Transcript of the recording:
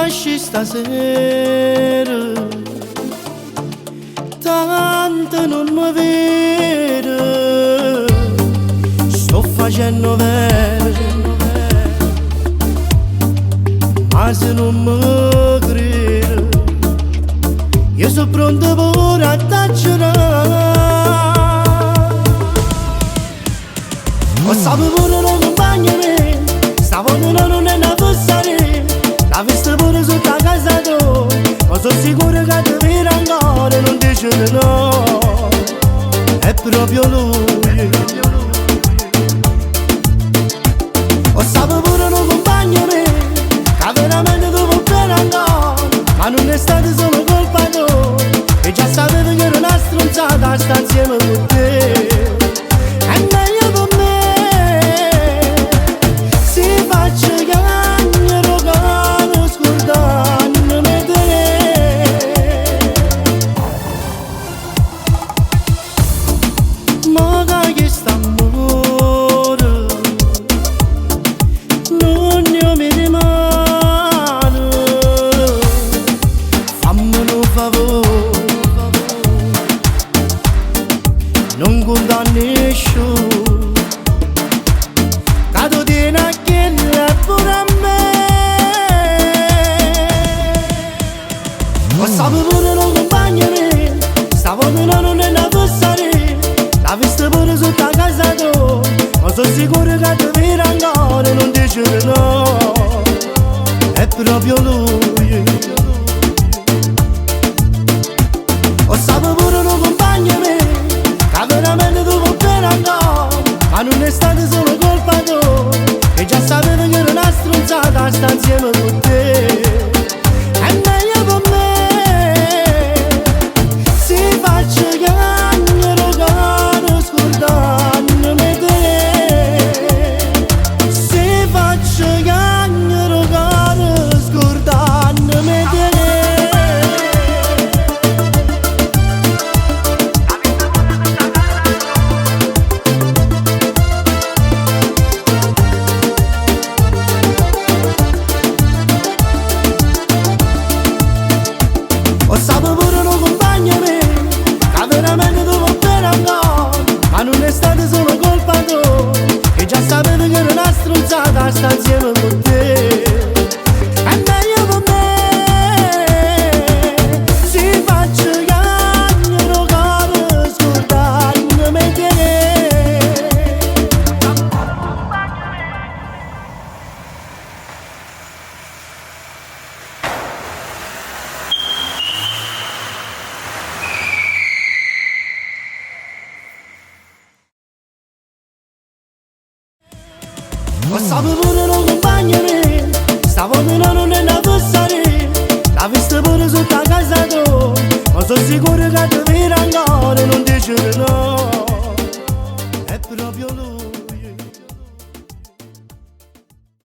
lasci stasera, tanto non mi vede, sto facendo vero, ma se non mi crede, io sono pronto per attacciare. Ho saputo non compagni, stavo non è una fossare, la vista pure sotto a casa tua, ma sono sicuro che ti vede ancora e non dice di no, è proprio lui. Ho saputo non compagni, che veramente tu vuoi bene ancora, ma non è stato solo colpa tua, e già sapevo che era una stronzata sta insieme con te. È meglio per me si faccia cagnero caro scordandomi te. Ma che sta amore non ne mi rimane, fammi un favore, non condannisci, che tu tieni a chiedere pure a me. Ho saputo non compagni, stavo non è una fossare, la vista pure sotto a casa tua, ma sono sicuro che ti vede ancora e non dice di no, è proprio lui. Ho saputo non compagni, che veramente tu vuoi bene ancora, ma non è stato solo colpa tua, e già sapevo che era una stronzata sta insieme con te. È meglio per me si faccia cagnero caro scordandomi te, si faccia cagnero caro scordandomi te. Ho saputo non compagni, che veramente tu vuoi bene ancora, ma non è stata solo colpa tua, e già sapevo che era una stronzata sta insieme con te. È meglio per me si faccia cagnero caro scordandomi te. Ho saputo non compagni, stavo non è una fossare, la vista pure sotto a casa tua, ma sono sicuro che ti vede ancora e non dice di no, è proprio lui.